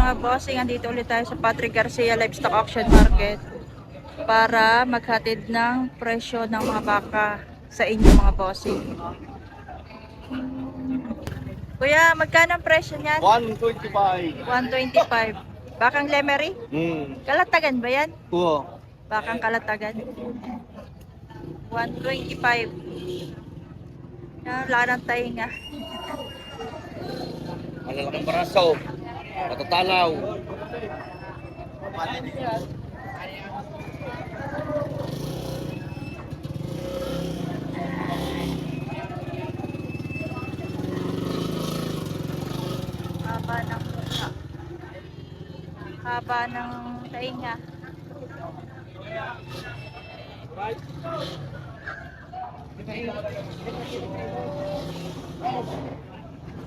mga bossing, andito ulit tayo sa Patrick Garcia Livestock Auction Market para maghatid ng presyo ng mga baka sa inyo mga bossing. Kuya, magkano ang presyo niyan? 125. 125. Bakang Lemery? Kalatagan ba yan? Oo. Bakang Kalatagan. 125. Wala ng tainga. Malalaking baraso. Matatalaw. Haba ng mukha. Haba ng tainga.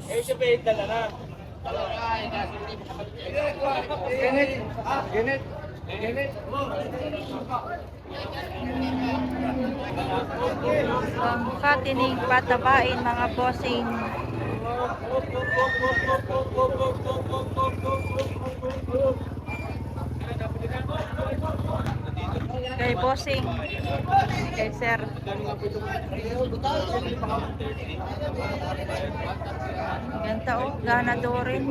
Eh, siya ba dala na? Ginit. Ang fattening patabain mga bossing. Kay bossing. Kay sir. Ganda oh, ganado rin.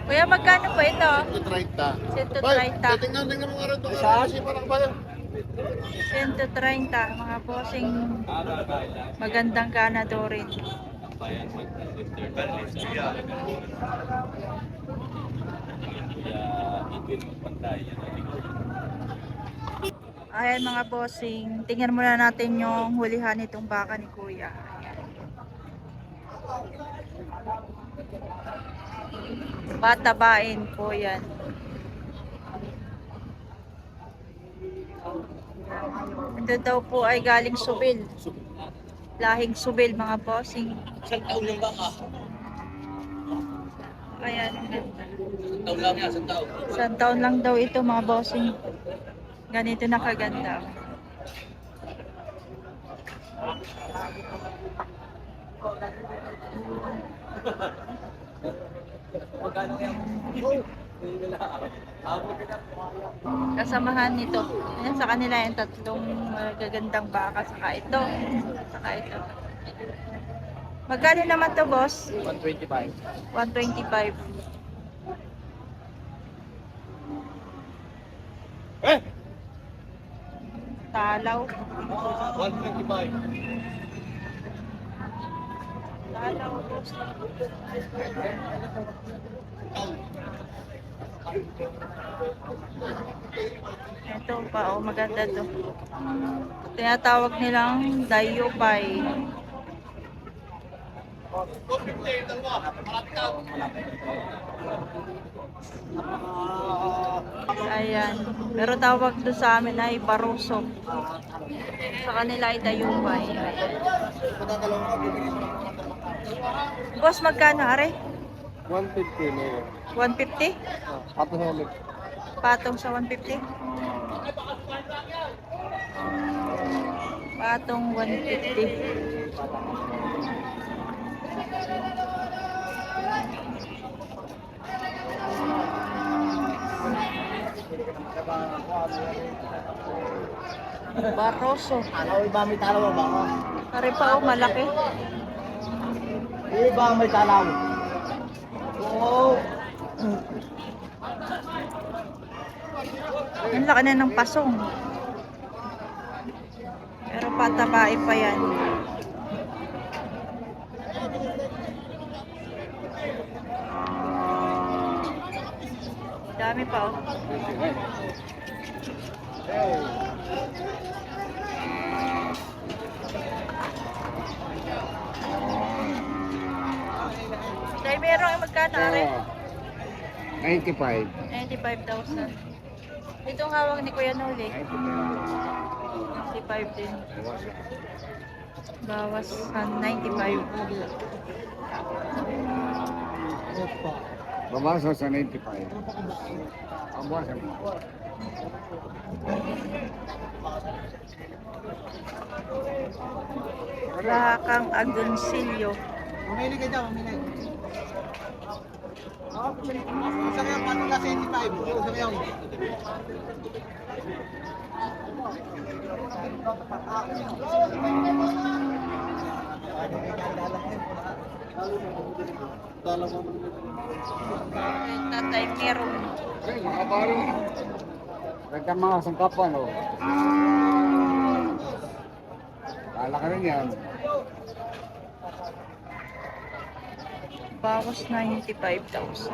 Kuya, magkano po ito? 130. 130. Tingnan mo nga rin ito. Kasi parang ba yan? 130 mga bossing. Magandang ganado rin. Ayan mga bossing, tingnan muna natin yung hulihan nitong baka ni Kuya. Patabain po yan. Ito daw po ay galing Subil. Lahing Subil mga bossing. Isang taon lang baka. Ayan, ang ganda. Isang taon lang yan, isang taon. Isang taon lang daw ito mga bossing. Ganito na kaganda. Kasamahan nito. Ayan, sa kanila yung tatlong magagandang baka. Saka ito. Saka ito. Magkano naman to boss? 125. 125. Eh! Talaw. 125. Talaw boss. Ito pa, oh, maganda to. Tinatawag nilang Dayupay. Ayan. Pero tawag doon sa amin ay Baroso. Sa kanila ay Dayupay. Ayan. Boss, magkano are? 150 na yun. 150? Ato na ulit. Patong sa 150? Patong 150. Baroso. Ano iba may talaw ba? Pare pa oh, malaki. Iba may talaw. Oo. Ang laki na ng pasong. Pero patabae pa yan. Dami pa oh. Dahil meron yung magkano are? 95. 95,000. Itong hawak ni Kuya Noli. 95 din. Bawas sa 95. Babasa sa 95. Babawasan mo. Bakang Agoncillo. Mamili ka dyan, mamili. Sa ngayon, pati ka 75. Sa ngayon. Tatay meron. Ay, mga baro. Ganda mga sangkapan, oh. Kala ka rin yan. Bawas 95,000.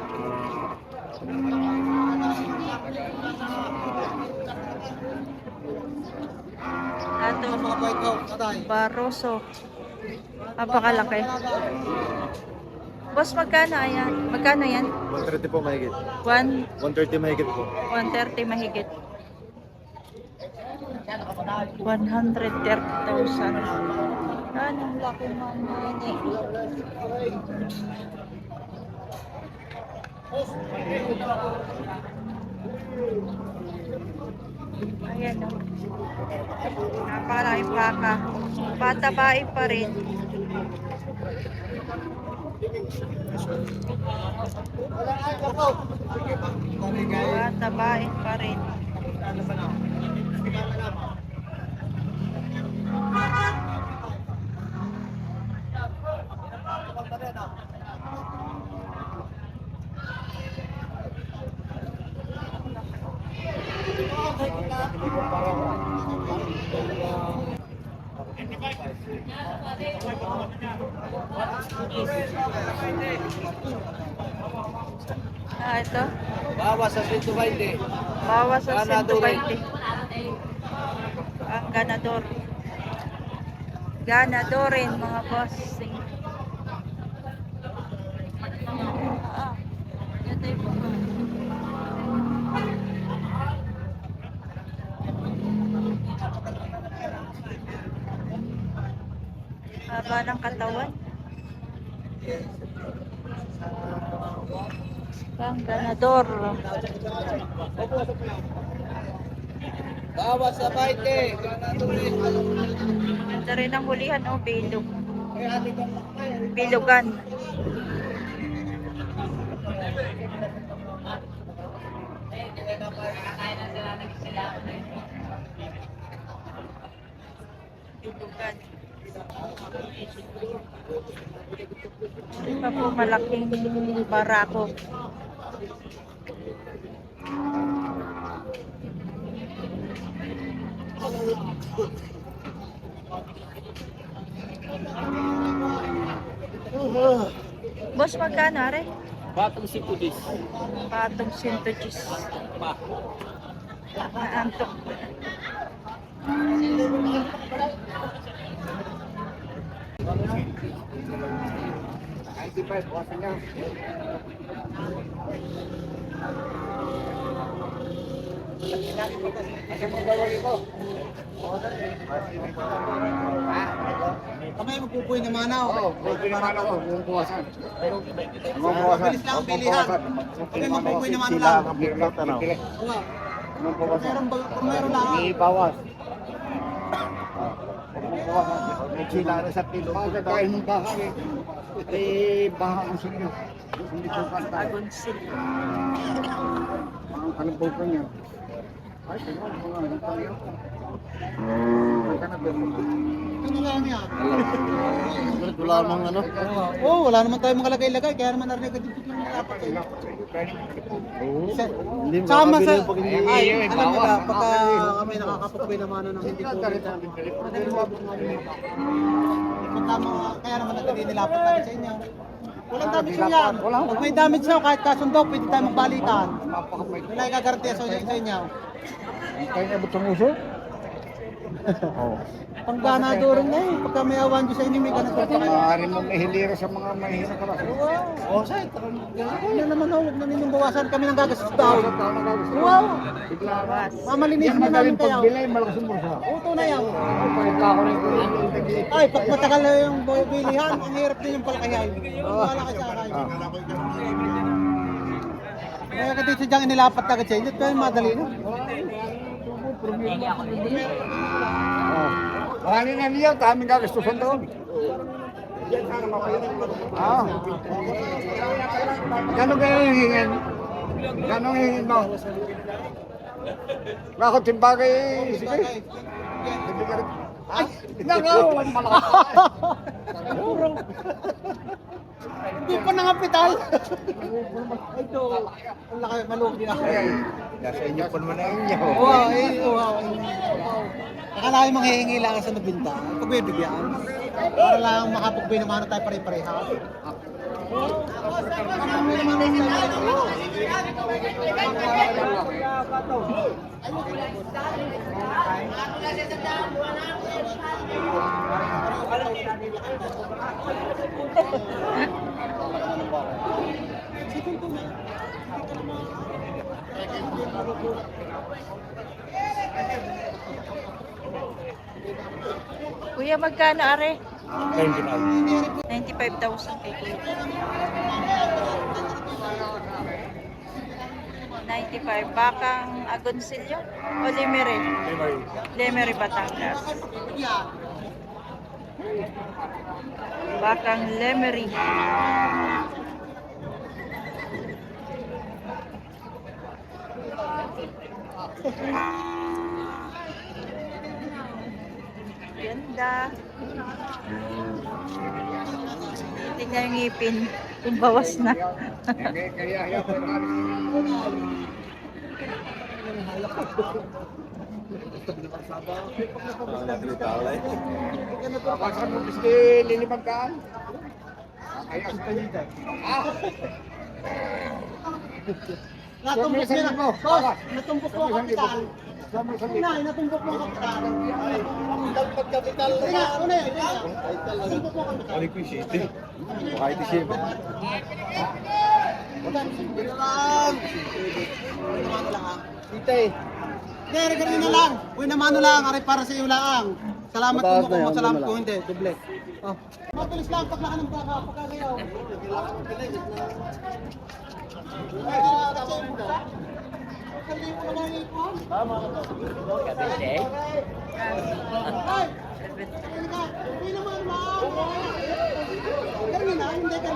Ato, Baroso. Napakalaki. Boss, magkano yan? Magkano yan? 130 po mahigit. 130 mahigit po. 130 mahigit. 130,000. Anong laki naman eh. Ayan o. Napakalaking baka. Patabain pa rin. Patabain pa rin. Ito. Bawas sa 120. Bawas sa Ganador. 120. Ang ganador. Ganadorin, mga bossing. Ito yung buka. Haba ng katawan. Ang ganador. Bawas sa 20. Ganda rin ang hulihan, oh, bilog. Bilogan. Bilogan. Ito po malaking barako. Boss, magkano are? Batong 50 Patong 110. pa. Naantok. Kamay magpupuy na manaw. Oo, pwede naman ako. Yung buwasan. Mabilis lang ang bilihan. Kamay magpupuy na manaw lang. Oo. Kung meron lang. Bawas. Sila na sa kilo. Pagkakain ng baka eh. Eh, baka ang sinyo. Hindi ko kanta. Agonsil. Ang kalabukan niya. Ay, tingnan mo nga. Ang tayo. Pagka na ba? Ano lang yan? Wala namang ano. Oo, wala naman tayong mga lagay-lagay. Kaya naman narinig ka dito yung dapat eh. Sama sa... Ay, alam mo ba, pagka kami nakakapagpay naman ng hindi ko kaya naman nagdinilapat namin sa inyo. Walang damage yan. Pag may damage sa'yo, kahit kasundo, pwede tayo magbalikan. Wala yung gagarantiya sa inyo. Kaya niya butang uso? Oo. Pang ganador na eh. Pagka may awan dyan sa inyo, may ganador pa kayo. Maaari mong mahilira sa mga mahirap ka lang. Oo, sa'yo. Ano naman, huwag na ninyong bawasan kami ng gagastos daw. Wow! Bawas. Mamalinisin na namin kayo. Pagbilay, malakas yung bursa. Uto na yan. Pagka ako rin kung ano yung taglit. Ay, pag matagal na yung bilihan, ang hirap din yung palakayan. Wala ka sa akin. Kaya ka dito dyan inilapat agad sa inyo, kaya madali na. Mahali na niya, kaming gagastusan doon. Ah. Gano'n kayo hingin? Gano'ng hingin mo? Bakit timbagay? Sige. Ay, nangawan malakas. Hindi pa nangapital. Ito, ang laki, malugi ako. Nasa inyo pa naman ang inyo. Wow. Akala ko manghihingi lang sa nabinta. Pagbibigyan. Para lang makapagbay naman tayo pare-pareha. Kuya, magkano are? 25. 95,000 kay Kuya. 95. Bakang Agoncillo o Lemery? Lemery, Batangas. Bakang Lemery. Ganda. Tingnan yung ngipin. Kung bawas na. Kaya Papasan mo gusto lilipagkaan? Ayos. Natumbok nila. Boss, natumbok mo ang kapital. Unay, natumbok mo ang kapital. Dagdag kapital. Unay. Natumbok mo ang kapital. Balik ko yung shade. Baka ito shade. Tite. Hindi, regarin na lang. Uy, namano lang. Aray para sa iyo lang. Salamat po mo. Salamat po. Hindi, doble. Oh. Mabilis lang. Paglaka ng baka. Pagkagayaw. Tama ka to. Kabinte. Uy, naman lang. Ganun na. Hindi ka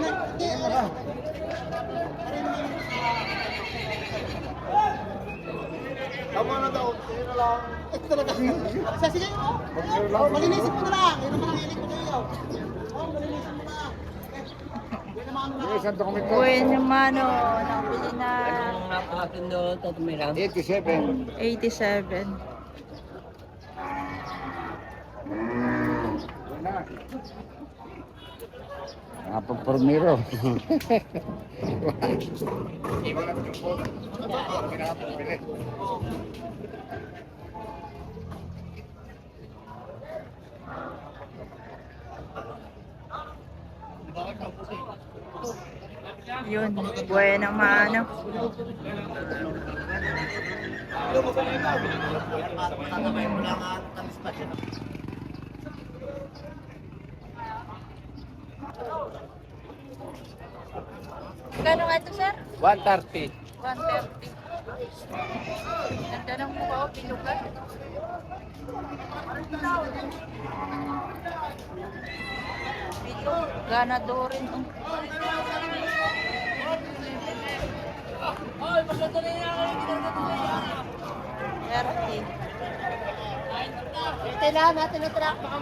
na. Tama na daw. Sige na lang. Ito talaga. Sige mo. Malinisin mo na lang. Yun naman ang hilig ko sa'yo. Malinisin mo na. Yun naman na. Isang dokumento. Buwan naman o. Nabili na 87. 87. Napapurmiro. Yun. Buwan naman o. Kano nga ito, sir? 130. 130. Ganda ng mukha o, pinugan. Ito, ganadorin. Oy, maganda na yan. 30. Kailangan natin na track. Baka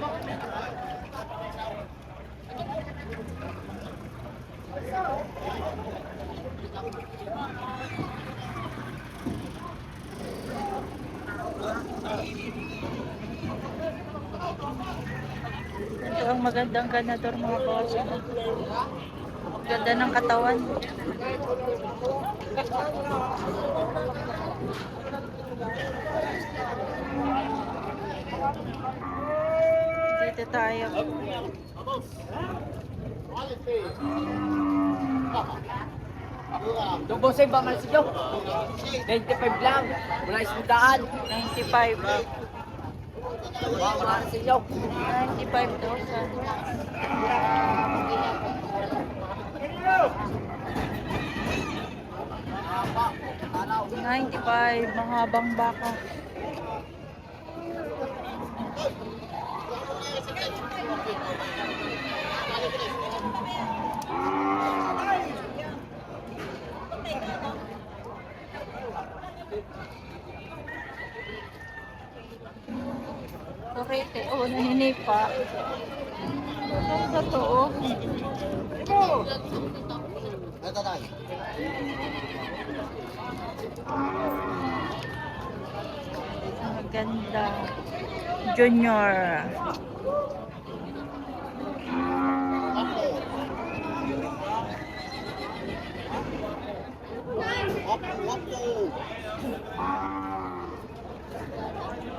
Ito ang magandang ganador mga boss. Ganda ng katawan. Dito tayo. Yung bonsai ba man siyo? 95 lang. Wala isang 95. Wala na siyo. 95, mahabang baka. Torete, oh, naninipa. Ito to, oh. Ito tayo. Maganda. Junior.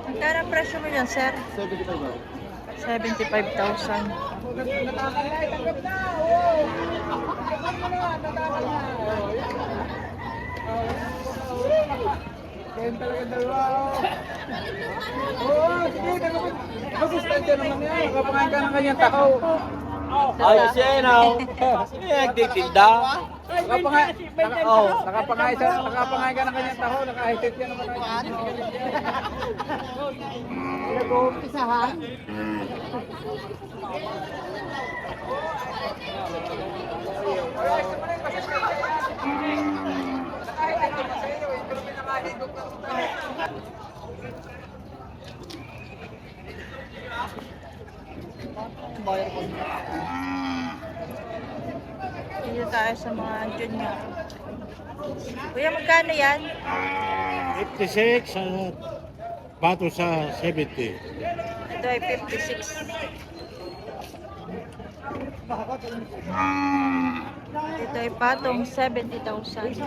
Magkano ang presyo mo yan, sir? 75,000. Kaya talaga dalawa. Oo, sige. Masustensya naman yan. Nakapangain ka ng kanyang takaw. Ayos yan, oh. Sino yung nagtitinda? Nakapangain ka ng kanyang takaw. Nakahitit yan naman. Nag-uumpisahan. Dito tayo sa mga junior. Kuya, magkano yan? 56 bato sa 70. Ito ay 56. Ito ay patong 70,000.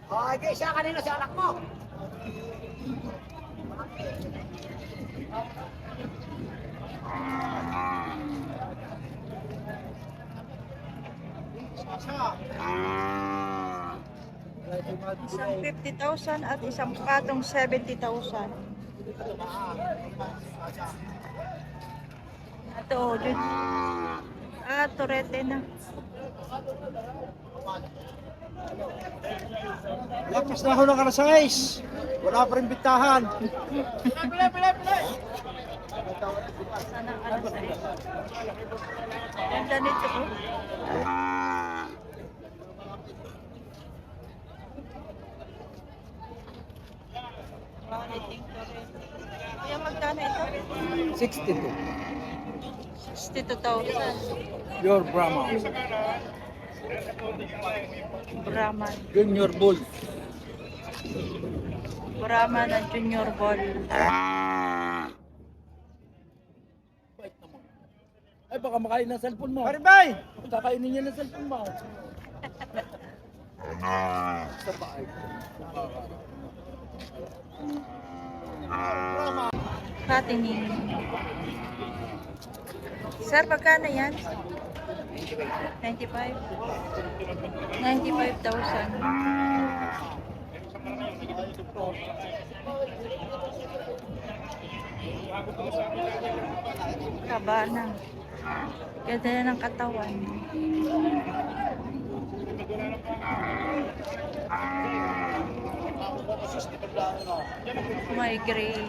Okay, siya kanina sa anak mo. Isang 50,000 at isang patong 70,000. Ito, dun. Torete na. Lakas na ako ng alas 6. Wala pa rin bitahan. Sana ano sa'yo. Ganda nito. Oh. Quality Torete. Kaya magkano ito? 62. 62,000. Your Brahma. Brahman. Junior Bull. Brahman at Junior Ball. Ay, baka makain ng cellphone mo. Haribay! Kakainin niya ng cellphone mo. Sa bahay. Fattening. Sir, magkano yan? 95? 95,000. Kabana. Ganda na ng katawan. May gray.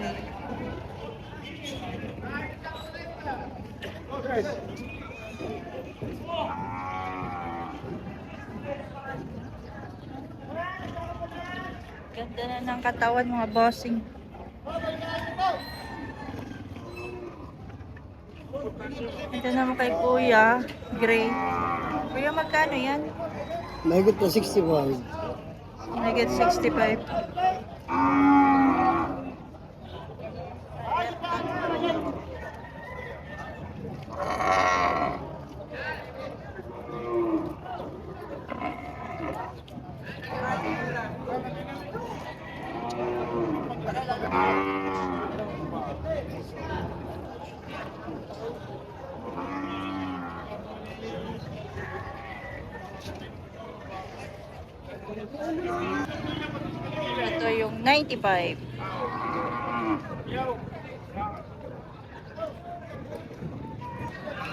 Ganda na ng katawan mga bossing. Ito naman kay Kuya, gray. Kuya, magkano yan? Mahigit po 65. Nagit 65. Ito yung 95.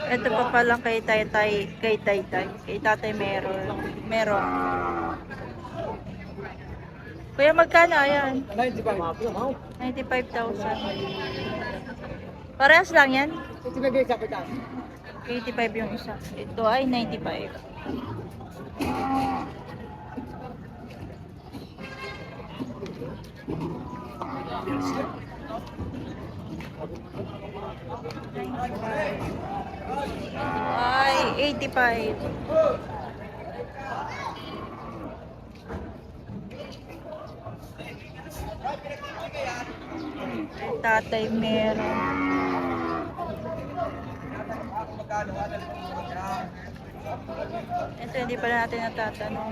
Ito pa pala kay Taytay, kay Tatay Meron. Kuya, magkano ayan? 95,000. Parehas lang yan? 85 yung isa. Ito ay 95. Ay, 85. Tatay Meron. Ito hindi pala natin natatanong.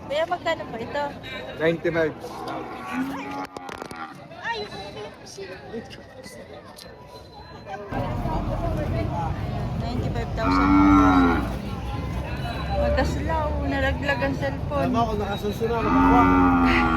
Kaya magkano pa ito? 95. Ayan, 95,000. Magkaslaw, nalaglag ang cellphone. Ako, nakasunod na.